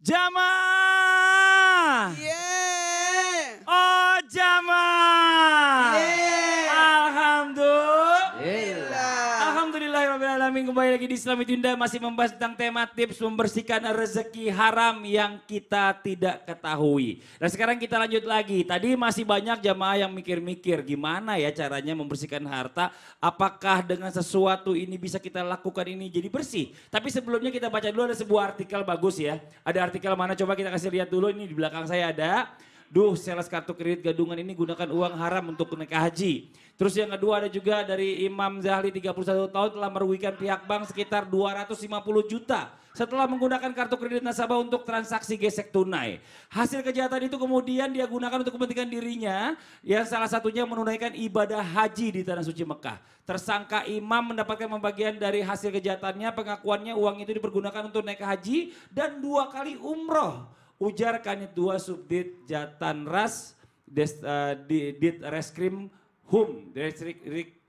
Jamaah. Yeah. Oh jamaah. Alhamdulillahirrahmanirrahim. Kembali lagi di Islam Tunda masih membahas tentang tema tips membersihkan rezeki haram yang kita tidak ketahui. Dan sekarang kita lanjut lagi. Tadi masih banyak jamaah yang mikir-mikir gimana ya caranya membersihkan harta. Apakah dengan sesuatu ini bisa kita lakukan ini jadi bersih. Tapi sebelumnya kita baca dulu ada sebuah artikel bagus ya. Ada artikel mana coba kita kasih lihat dulu, ini di belakang saya ada. Sales kartu kredit gadungan ini gunakan uang haram untuk naik haji. Terus yang kedua ada juga dari Imam Zahli 31 tahun telah merugikan pihak bank sekitar 250 juta. Setelah menggunakan kartu kredit nasabah untuk transaksi gesek tunai. Hasil kejahatan itu kemudian dia gunakan untuk kepentingan dirinya. Yang salah satunya menunaikan ibadah haji di Tanah Suci Mekah. Tersangka Imam mendapatkan pembagian dari hasil kejahatannya. Pengakuannya uang itu dipergunakan untuk naik haji dan 2 kali umroh. Ujar Kanit 2 Subdit Jatanras Dit Reskrim Hum,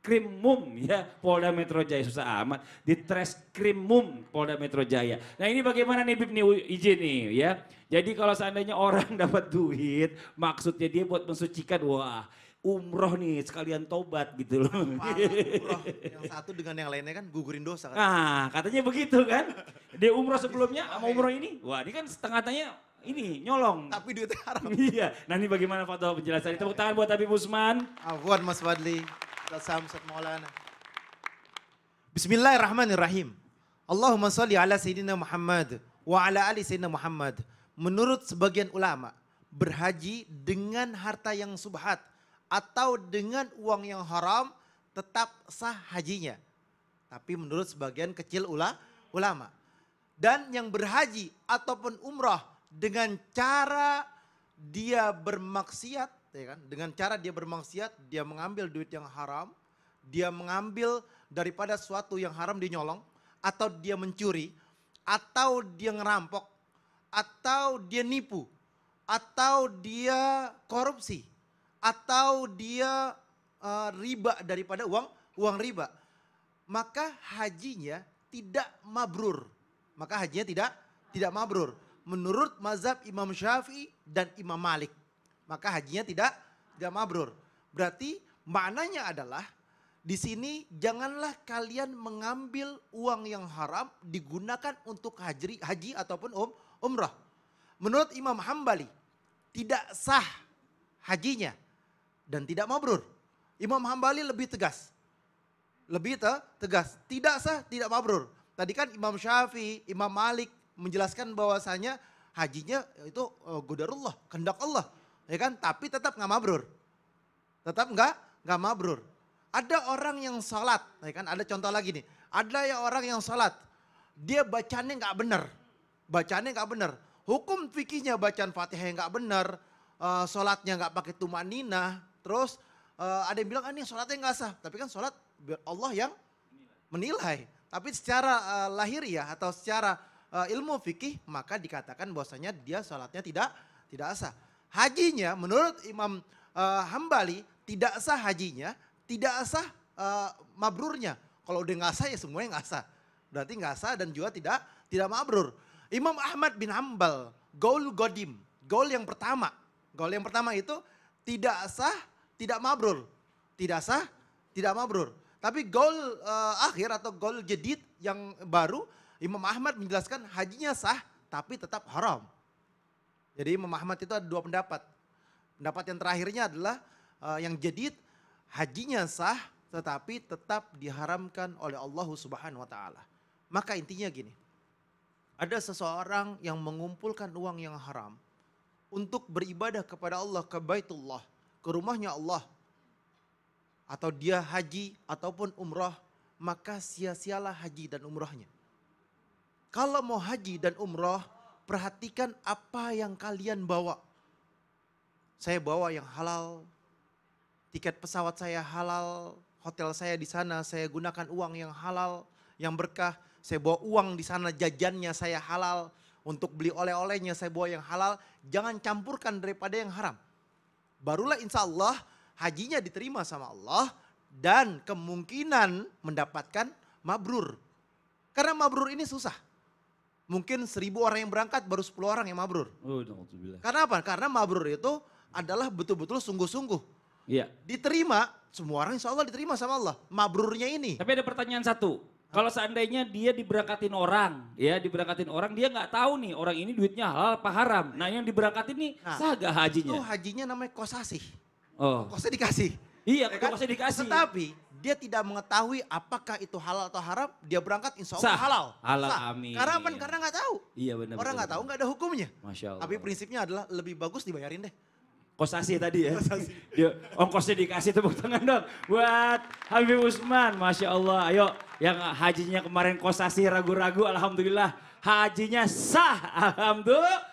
Krimum ya Polda Metro Jaya, susah amat, di Treskrimum Polda Metro Jaya. Nah ini bagaimana nih Bib nih izin nih ya. Jadi kalau seandainya orang dapat duit maksudnya dia buat mensucikan, wah umroh nih sekalian tobat gitu loh. Umroh yang satu dengan yang lainnya kan gugurin dosa kan. Nah katanya begitu kan. Dia umroh sebelumnya sama umroh ini, wah ini kan setengahnya ini nyolong. Tapi duitnya haram. Iya. Nah ini bagaimana Fadol penjelasan? Tepuk tangan buat Habib Usman. Afwan Mas Fadli. Ustaz Maulana. Bismillahirrahmanirrahim. Allahumma sholli ala Sayyidina Muhammad wa ala ali Sayyidina Muhammad. Menurut sebagian ulama, berhaji dengan harta yang subhat atau dengan uang yang haram tetap sah hajinya. Tapi menurut sebagian kecil ulama. Dan yang berhaji ataupun umrah dengan cara dia bermaksiat, ya kan? Dengan cara dia bermaksiat, dia mengambil duit yang haram, dia mengambil daripada sesuatu yang haram dia nyolong, atau dia mencuri, atau dia ngerampok, atau dia nipu, atau dia korupsi, atau dia riba daripada uang riba, maka hajinya tidak mabrur. Maka hajinya tidak mabrur. Menurut mazhab Imam Syafi'i dan Imam Malik. Maka hajinya tidak mabrur. Berarti maknanya adalah di sini janganlah kalian mengambil uang yang haram digunakan untuk haji ataupun umrah. Menurut Imam Hambali tidak sah hajinya dan tidak mabrur. Imam Hambali lebih tegas. Tidak sah, tidak mabrur. Tadi kan Imam Syafi'i, Imam Malik menjelaskan bahwasanya hajinya itu qadarullah, kehendak Allah, ya kan? Tapi tetap nggak mabrur, nggak mabrur. Ada orang yang sholat, ya kan? Ada contoh lagi nih, ada ya orang yang sholat, dia bacanya nggak benar, hukum fikihnya bacaan Fatihah nggak benar, sholatnya nggak pakai tumaninah, terus ada yang bilang ini sholatnya nggak sah, tapi kan sholat Allah yang menilai. Tapi secara lahiriah atau secara ilmu fikih maka dikatakan bahwasanya dia sholatnya tidak sah. Hajinya menurut Imam Hambali tidak sah hajinya, tidak sah mabrurnya. Kalau udah nggak sah ya semuanya nggak sah. Berarti nggak sah dan juga tidak mabrur. Imam Ahmad bin Hambal, gaul godim, gaul yang pertama itu tidak sah, tidak mabrur, tidak sah, tidak mabrur. Tapi gaul akhir atau gaul jadid yang baru, Imam Ahmad menjelaskan hajinya sah tapi tetap haram. Jadi Imam Ahmad itu ada 2 pendapat. Pendapat yang terakhirnya adalah yang jadid, hajinya sah tetapi tetap diharamkan oleh Allah Subhanahu wa taala. Maka intinya gini. Ada seseorang yang mengumpulkan uang yang haram untuk beribadah kepada Allah, ke Baitullah, ke rumahnya Allah. Atau dia haji ataupun umrah, maka sia-sialah haji dan umrahnya. Kalau mau haji dan umrah, perhatikan apa yang kalian bawa. Saya bawa yang halal, tiket pesawat saya halal, hotel saya di sana saya gunakan uang yang halal, yang berkah. Saya bawa uang di sana jajannya saya halal, untuk beli oleh-olehnya saya bawa yang halal. Jangan campurkan daripada yang haram. Barulah insya Allah hajinya diterima sama Allah dan kemungkinan mendapatkan mabrur. Karena mabrur ini susah. mungkin 1.000 orang yang berangkat baru 10 orang yang mabrur. Oh, alhamdulillah. Karena apa? Karena mabrur itu adalah betul-betul sungguh-sungguh. Iya. Diterima, semua orang insya Allah diterima sama Allah. Mabrurnya ini. Tapi ada pertanyaan satu. Kalau seandainya dia diberangkatin orang, dia nggak tahu nih orang ini duitnya halal apa haram. Nah yang diberangkatin nih sah gak hajinya? Itu hajinya namanya kosasih. Oh. Kosnya dikasih. Iya, Ya kan? kosnya dikasih. Tetapi dia tidak mengetahui apakah itu halal atau haram, dia berangkat insya Allah Sah. halal. Halal, Sah. amin. Karena apa? Karena nggak tahu. Iya benar. Orang nggak tahu nggak ada hukumnya. Masya Allah. Tapi prinsipnya adalah lebih bagus dibayarin deh. Kosasi tadi ya. Dia ongkosnya dikasih, tepuk tangan dong buat Habib Usman. Masya Allah. Ayo yang hajinya kemarin kosasi ragu-ragu, alhamdulillah hajinya sah. Alhamdulillah.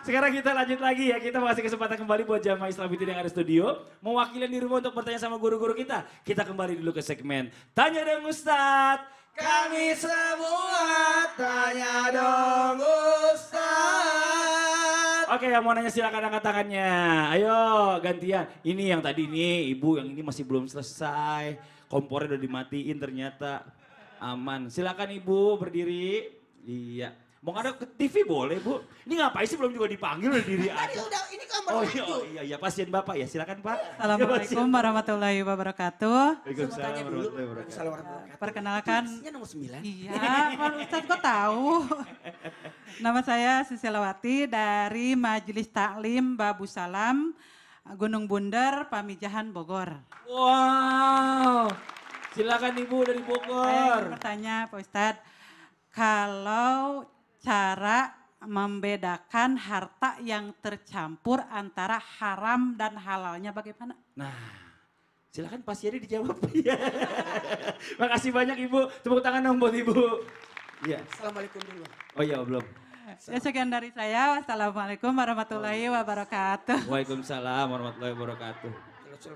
Sekarang kita lanjut lagi ya. Kita kasih kesempatan kembali buat jamaah Islam Fitin yang ada studio. Mewakili di rumah untuk bertanya sama guru-guru kita. Kita kembali dulu ke segmen Tanya Dong Ustadz. Kami semua tanya dong Ustaz. Oke, yang mau nanya silakan angkat tangannya. Ayo gantian. Ini yang tadi nih, ibu yang ini masih belum selesai. Kompornya udah dimatiin ternyata. Aman. Silakan ibu berdiri. Iya. Mau ngadep ke TV boleh bu. Ini ngapain sih belum juga dipanggil udah diri Tadi aja. udah ini kan Oh berlanjut. iya, pasien bapak ya silakan pak. Assalamualaikum warahmatullahi wabarakatuh. Waalaikumsalam Tanya dulu. warahmatullahi wabarakatuh. Salam warahmatullahi Perkenalkan, Isinya nomor 9. iya, Pak Ustadz kok tahu? Nama saya Susilawati dari Majelis Taklim Babu Salam, Gunung Bunder, Pamijahan, Bogor. Wow, silakan ibu dari Saya Bogor. ingin bertanya Pak Ustadz, kalau cara membedakan harta yang tercampur antara haram dan halalnya bagaimana? Nah, silakan pasiennya dijawab. Iya. Makasih banyak ibu. Tepuk tangan dong buat ibu. Iya. Assalamualaikum dulu. Oh iya belum. Ya, sekian dari saya. Wassalamualaikum warahmatullahi wabarakatuh. Waalaikumsalam warahmatullahi wabarakatuh.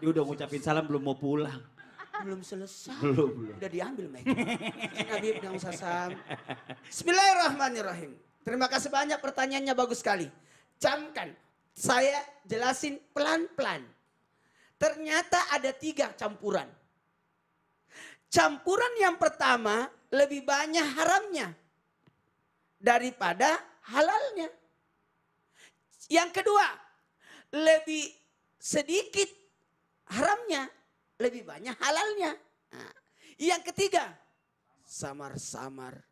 Dia udah ngucapin salam belum mau pulang. Belum selesai. Belum. Udah diambil Mike. Nabi Dang Sasam. Bismillahirrahmanirrahim. Terima kasih banyak pertanyaannya bagus sekali. Camkan. Saya jelasin pelan-pelan. Ternyata ada 3 campuran. Campuran yang pertama lebih banyak haramnya daripada halalnya. Yang kedua, lebih sedikit haramnya, lebih banyak halalnya. Nah, yang ketiga, samar-samar.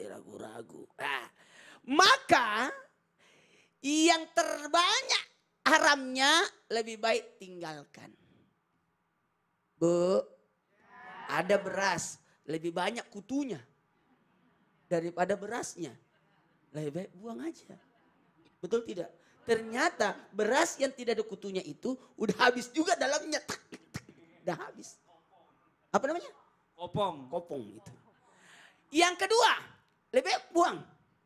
Ragu-ragu. Nah, maka yang terbanyak haramnya lebih baik tinggalkan. Bu, ada beras, lebih banyak kutunya daripada berasnya. Lebih baik buang aja. Betul tidak? Ternyata beras yang tidak ada kutunya itu udah habis juga dalamnya. Udah habis. Apa namanya? Kopong. Kopong itu. Yang kedua, lebih baik buang.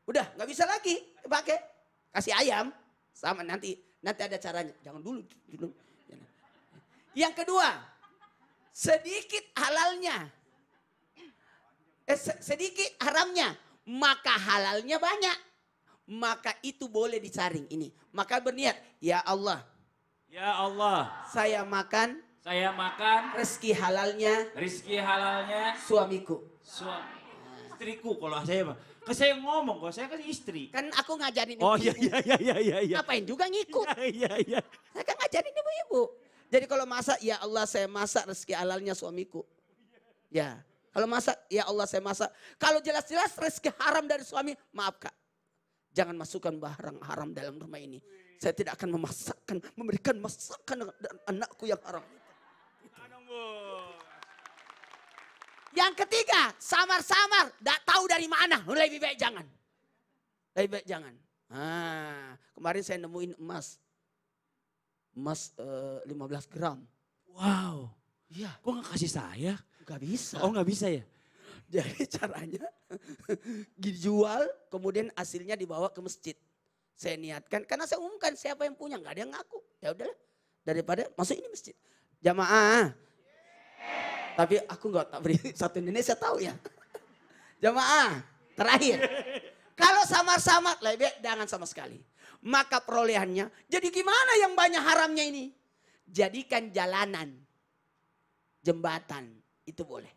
Udah nggak bisa lagi dipakai. Kasih ayam sama nanti ada caranya. Jangan dulu. Yang kedua, sedikit halalnya. Sedikit haramnya, maka halalnya banyak. Maka itu boleh disaring ini. Maka berniat, ya Allah. Ya Allah. Saya makan rezeki halalnya rizki halalnya suamiku. suami. Istriku kalau saya mah. Kan saya ngomong kok, saya kan istri. Kan aku ngajarin Oh ibu-ibu. iya. Ngapain juga ngikut. Iya. Saya kan ngajarin ibu-ibu. Jadi kalau masak, ya Allah saya masak rezeki halalnya suamiku. Ya. Kalau masak, ya Allah saya masak. Kalau jelas-jelas rezeki haram dari suami, maaf Kak. Jangan masukkan barang haram dalam rumah ini. Saya tidak akan memberikan masakan anakku yang haram. Yang ketiga, samar-samar, tidak tahu dari mana. Lebih baik jangan. Lebih baik jangan. Kemarin saya nemuin emas. Emas 15 gram. Wow. Iya. Kok gak kasih saya? Gak bisa. Oh gak bisa ya? Jadi caranya dijual, kemudian hasilnya dibawa ke masjid. Saya niatkan, karena saya umumkan siapa yang punya, nggak ada yang ngaku. Ya udahlah, daripada masuk ini masjid. Jamaah. Tapi aku nggak tak beri satu Indonesia tahu ya. Jamaah, terakhir. Kalau samar-samar, lebih jangan sama sekali. Maka perolehannya, jadi gimana yang banyak haramnya ini? Jadikan jalanan, jembatan, itu boleh.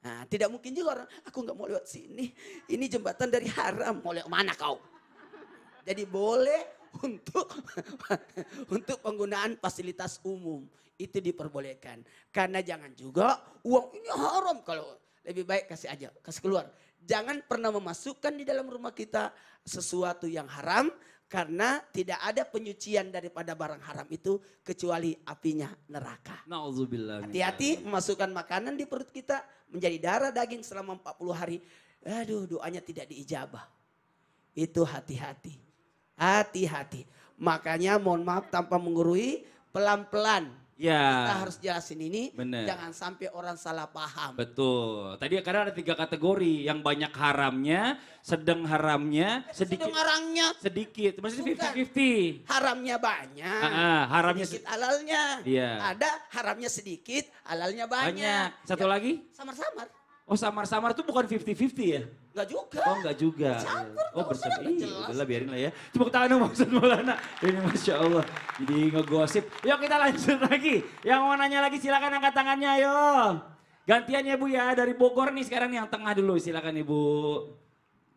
Nah, tidak mungkin juga orang, aku nggak mau lewat sini. Ini jembatan dari haram, mau lewat mana kau? Jadi boleh untuk untuk penggunaan fasilitas umum itu diperbolehkan. Karena jangan juga uang ini haram, kalau lebih baik kasih aja, kasih keluar. Jangan pernah memasukkan di dalam rumah kita sesuatu yang haram. Karena tidak ada penyucian daripada barang haram itu kecuali apinya neraka. Nauzubillah. Hati-hati memasukkan makanan di perut kita menjadi darah daging selama 40 hari. Aduh, doanya tidak diijabah. Itu hati-hati. Hati-hati. Makanya mohon maaf tanpa menggurui, pelan-pelan. Ya. Kita harus jelasin ini, Bener. jangan sampai orang salah paham. Betul. Tadi karena ada 3 kategori, yang banyak haramnya, sedang haramnya, sedikit. Sedang haramnya, Sedikit, maksudnya Bukan. 50-50. haramnya banyak. Haramnya sedikit halalnya. Iya. Ada haramnya sedikit, halalnya banyak. banyak. Satu Ya, lagi? samar-samar. Oh samar-samar tuh bukan 50-50 ya? Enggak juga. Oh enggak juga. Campur, Oh nggak usah, bersama. udah Iya jelas. udahlah biarin lah ya. Tepuk tangan dong Maksud Maulana. Ini Masya Allah. Jadi ngegosip. Yuk kita lanjut lagi. Yang mau nanya lagi silakan angkat tangannya ayo. Gantian ya Bu ya dari Bogor nih sekarang nih yang tengah dulu. Silakan Ibu.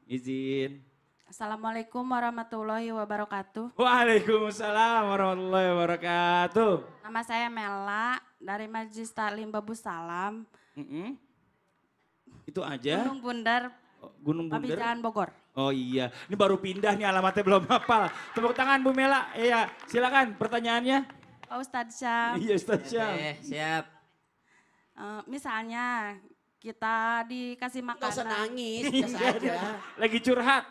Izin. Assalamualaikum warahmatullahi wabarakatuh. Waalaikumsalam warahmatullahi wabarakatuh. Nama saya Mela dari Majelis Taklim Babu Salam, Mm-mm. Itu aja. Gunung Bundar, Oh, Gunung Bundar. Pabijahan Bogor. Oh iya, ini baru pindah nih alamatnya belum hafal. Tepuk tangan Bu Mela. Iya, silakan pertanyaannya. Pak Ustadz Syam, Iya Ustaz Syam. Siap. misalnya kita dikasih Enggak usah makanan. nangis, biasa aja. Lagi curhat.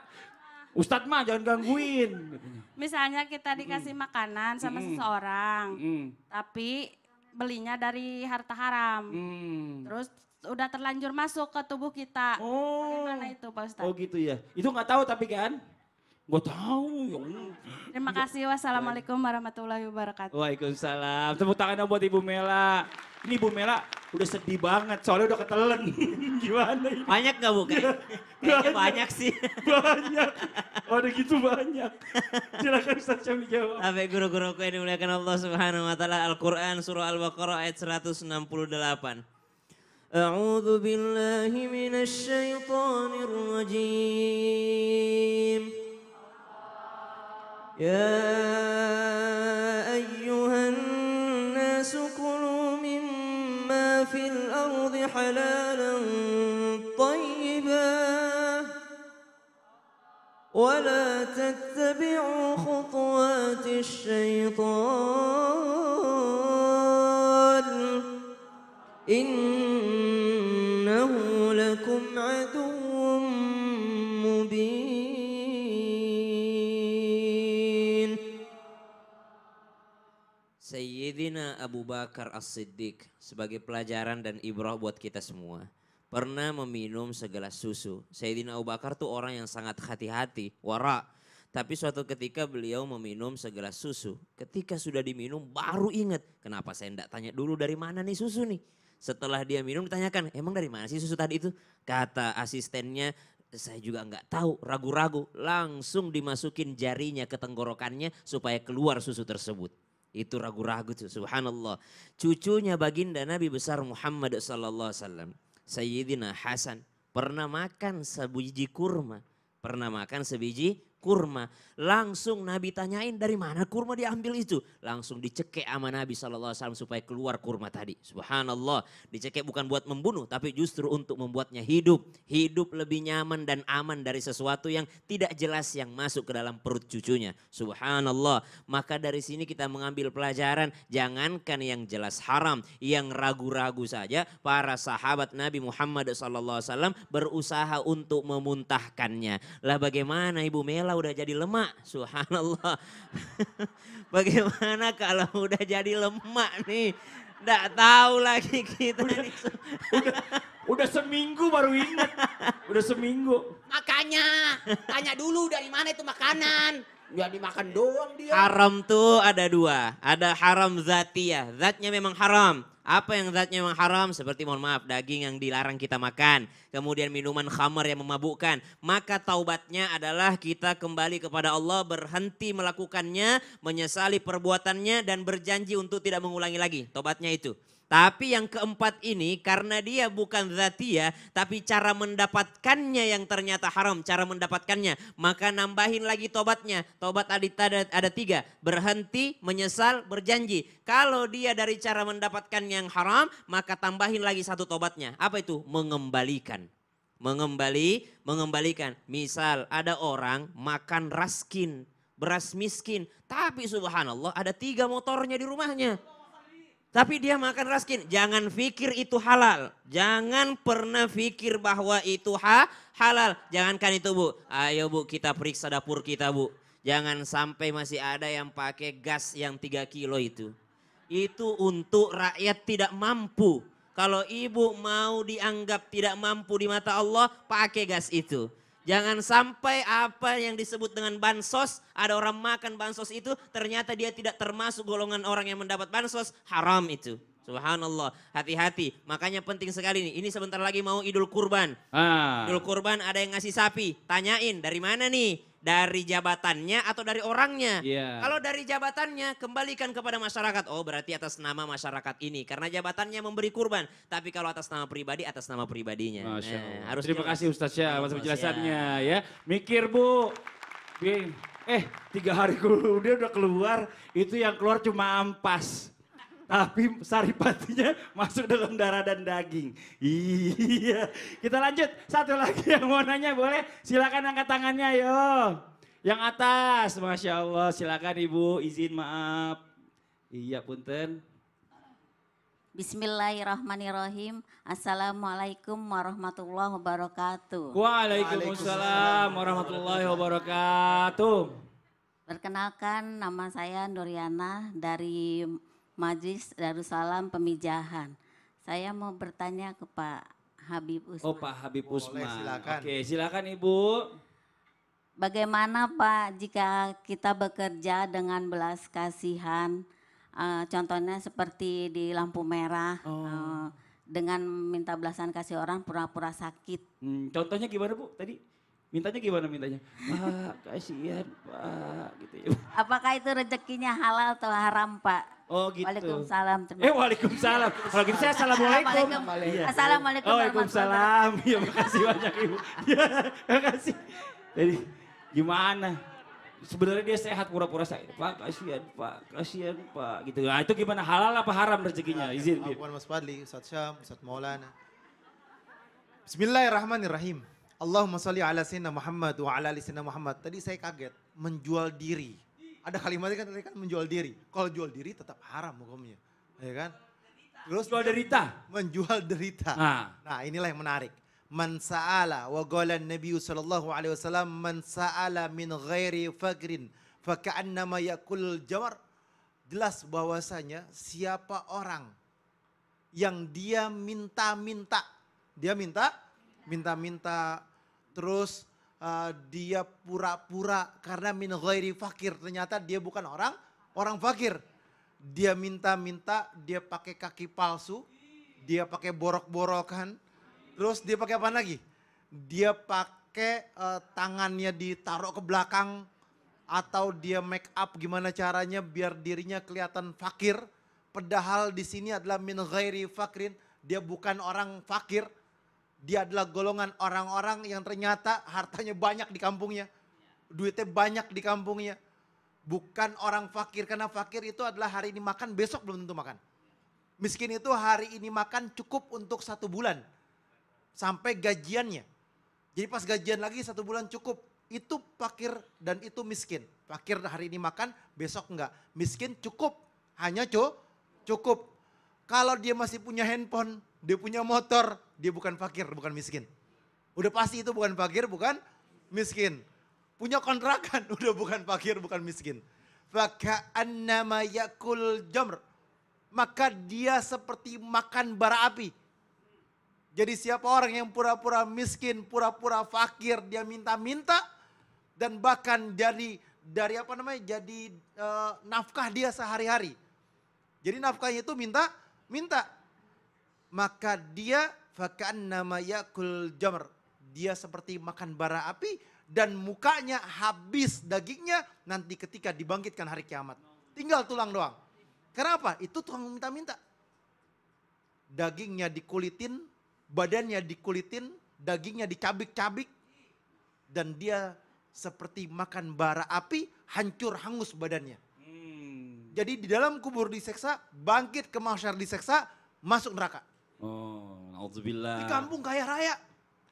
Ustadz mah jangan gangguin. Misalnya kita dikasih makanan sama seseorang, Hmm. tapi belinya dari harta haram. Hmm. Terus udah terlanjur masuk ke tubuh kita. Oh. Bagaimana itu Pak Ustadz? Oh gitu ya. Itu nggak tahu tapi kan? Gue tahu. Ya Allah. Terima kasih. Wassalamualaikum warahmatullahi wabarakatuh. Waalaikumsalam. Tepuk tangan dong buat Ibu Mela. Ini Ibu Mela udah sedih banget soalnya udah ketelen. Gimana ini? Banyak gak Bu? Kayaknya banyak sih. Banyak. Oh udah gitu banyak. Silakan Ustaz Syam dijawab. Sampai guru-guruku yang dimuliakan Allah Subhanahu wa taala, Al-Qur'an surah Al-Baqarah ayat 168. A'udzu billahi minasy syaithanir rajim. Ya ayyuhan nasu kulu mimma fil ardi halalan tayyiban ولا تتبعوا خطوات الشيطان إنه لكم عدو مبين. Sayyidina Abu Bakar As-Siddiq sebagai pelajaran dan ibrah buat kita semua. Pernah meminum segelas susu. Sayyidina Abu Bakar tuh orang yang sangat hati-hati, wara. Tapi suatu ketika beliau meminum segelas susu. Ketika sudah diminum baru ingat, kenapa saya enggak tanya dulu dari mana nih susu nih. Setelah dia minum ditanyakan, emang dari mana sih susu tadi itu? Kata asistennya, saya juga enggak tahu, ragu-ragu. Langsung dimasukin jarinya ke tenggorokannya supaya keluar susu tersebut. Itu ragu-ragu tuh, subhanallah. Cucunya baginda Nabi besar Muhammad sallallahu alaihi wasallam, Sayyidina Hasan, pernah makan sebiji kurma. Pernah makan sebiji kurma. Langsung Nabi tanyain dari mana kurma diambil itu. Langsung dicekek sama Nabi SAW supaya keluar kurma tadi. Subhanallah. Dicekek bukan buat membunuh tapi justru untuk membuatnya hidup. Hidup lebih nyaman dan aman dari sesuatu yang tidak jelas yang masuk ke dalam perut cucunya. Subhanallah. Maka dari sini kita mengambil pelajaran. Jangankan yang jelas haram. Yang ragu-ragu saja para sahabat Nabi Muhammad SAW berusaha untuk memuntahkannya. Lah bagaimana Ibu Mela udah jadi lemak? Subhanallah. Bagaimana kalau udah jadi lemak nih? Nggak tahu lagi kita nih. Udah seminggu baru ingat. Udah seminggu. Makanya, tanya dulu dari mana itu makanan. Ya dimakan doang dia. Haram tuh ada dua. Ada haram zatiyah. Zatnya memang haram. Apa yang zatnya memang haram? Seperti mohon maaf daging yang dilarang kita makan. Kemudian minuman khamar yang memabukkan. Maka taubatnya adalah kita kembali kepada Allah. Berhenti melakukannya. Menyesali perbuatannya dan berjanji untuk tidak mengulangi lagi. Taubatnya itu. Tapi yang keempat ini karena dia bukan dzatiyah tapi cara mendapatkannya yang ternyata haram. Cara mendapatkannya maka nambahin lagi tobatnya. Tobat ada 3. Berhenti, menyesal, berjanji. Kalau dia dari cara mendapatkan yang haram maka tambahin lagi 1 tobatnya. Apa itu? Mengembalikan. Mengembalikan. Misal ada orang makan raskin, beras miskin. Tapi subhanallah ada 3 motornya di rumahnya. Tapi dia makan raskin. Jangan pikir itu halal. Jangan pernah pikir bahwa itu halal. Jangankan itu Bu. Ayo Bu kita periksa dapur kita Bu. Jangan sampai masih ada yang pakai gas yang 3 kilo itu. Itu untuk rakyat tidak mampu. Kalau ibu mau dianggap tidak mampu di mata Allah, pakai gas itu. Jangan sampai apa yang disebut dengan bansos, ada orang makan bansos itu ternyata dia tidak termasuk golongan orang yang mendapat bansos, haram itu. Subhanallah, hati-hati. Makanya penting sekali nih, ini sebentar lagi mau Idul Kurban. Idul Kurban ada yang ngasih sapi, tanyain dari mana nih? Dari jabatannya atau dari orangnya? Kalau dari jabatannya kembalikan kepada masyarakat. Oh berarti atas nama masyarakat ini. Karena jabatannya memberi kurban. Tapi kalau atas nama pribadi, atas nama pribadinya. Masya Allah. Harus Terima kasih Ustaz Syah atas penjelasannya ya. Ya. Mikir Bu. 3 hari kemudian udah keluar. Itu yang keluar cuma ampas. Tapi saripatinya masuk dalam darah dan daging. Iya. Kita lanjut. Satu lagi yang mau nanya boleh? Silakan angkat tangannya yo. Yang atas. Masya Allah. Silakan Ibu. Izin maaf. Iya punten. Bismillahirrahmanirrahim. Assalamualaikum warahmatullahi wabarakatuh. Waalaikumsalam warahmatullahi wabarakatuh. Perkenalkan nama saya Nuriana dari Majelis Darussalam Pemijahan. Saya mau bertanya ke Pak Habib Usman. Oh Pak Habib Usman. silakan. Oke silakan Ibu. Bagaimana Pak jika kita bekerja dengan belas kasihan, contohnya seperti di lampu merah, dengan minta belasan kasih orang pura-pura sakit. Contohnya gimana Bu tadi? Mintanya gimana mintanya? Pak kasihan Pak gitu ya. Apakah itu rezekinya halal atau haram Pak? Oh gitu. Waalaikumsalam. Waalaikumsalam. Kalau gitu saya assalamualaikum. Iya. Assalamualaikum Waalaikumsalam. Iya makasih banyak Ibu. Iya makasih. Jadi gimana? Sebenarnya dia sehat pura-pura sakit. Pak kasihan Pak gitu. Nah itu gimana halal apa haram rezekinya? Izin. Afwan Mas Fadli, Ustaz Syam, Ustaz Maulana. Bismillahirrahmanirrahim. Allahumma salli ala sayyidina Muhammad wa ala ali sayyidina Muhammad. Tadi saya kaget, menjual diri. Ada kalimatnya kan tadi kan menjual diri. Kalau jual diri tetap haram hukumnya. Ya kan? Terus Jual derita. menjual derita. Nah, inilah yang menarik. Man sa'ala wa qala Nabi sallallahu alaihi wasallam man sa'ala min ghairi faqrin fa ka'annama yakul jamar. Jelas bahwasanya siapa orang yang dia minta-minta, terus dia pura-pura karena min ghairi fakir, ternyata dia bukan orang fakir. Dia minta-minta, dia pakai kaki palsu, dia pakai borok-borokan, terus dia pakai apa lagi? Dia pakai tangannya ditaruh ke belakang atau dia make up gimana caranya biar dirinya kelihatan fakir. Padahal di sini adalah min ghairi fakrin, dia bukan orang fakir. Dia adalah golongan orang-orang yang ternyata hartanya banyak di kampungnya. Duitnya banyak di kampungnya. Bukan orang fakir, karena fakir itu adalah hari ini makan, besok belum tentu makan. Miskin itu hari ini makan cukup untuk 1 bulan. Sampai gajiannya. Jadi pas gajian lagi 1 bulan cukup. Itu fakir dan itu miskin. Fakir hari ini makan, besok enggak. Miskin cukup, hanya cukup. Kalau dia masih punya handphone, dia punya motor, dia bukan fakir, bukan miskin. Udah pasti itu bukan fakir, bukan miskin. Punya kontrakan, udah bukan fakir, bukan miskin. Faka'annama yakul jamr. Maka dia seperti makan bara api. Jadi siapa orang yang pura-pura miskin, pura-pura fakir, dia minta-minta. Dan bahkan jadi nafkah dia sehari-hari. Jadi nafkahnya itu minta. Maka dia faka'annama yakul jamr. Dia seperti makan bara api dan mukanya habis dagingnya nanti ketika dibangkitkan hari kiamat. Tinggal tulang doang. Kenapa? Itu tukang minta-minta. dagingnya dikulitin, badannya dikulitin, dagingnya dicabik-cabik. Dan dia seperti makan bara api, hancur hangus badannya. Jadi di dalam kubur diseksa, bangkit ke mahsyar diseksa, masuk neraka. Oh, alhamdulillah. Di kampung kaya raya.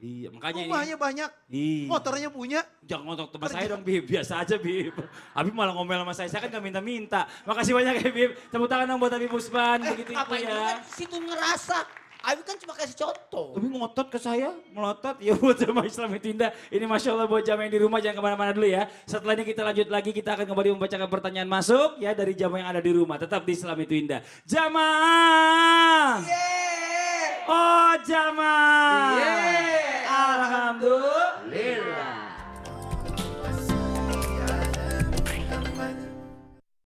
Iya, makanya Rumahnya banyak, Iya. motornya punya. Jangan ngotot teman saya dong, Bib. Biasa aja, Bib. Habib malah ngomel sama saya kan gak minta-minta. Makasih banyak ya, Bib. Tepuk tangan dong buat Habib Usman. Begitu Apa itu itu ya. kan situ ngerasa. Abi kan cuma kasih contoh. Tapi ngotot ke saya, melotot. Ya buat jamaah Islam itu indah. Ini Masya Allah buat jamaah yang di rumah, jangan kemana-mana dulu ya. Setelah ini kita lanjut lagi, kita akan kembali membacakan pertanyaan masuk ya dari jamaah yang ada di rumah. Tetap di Islam itu indah. Jamaah! Oh jamaah! Alhamdulillah!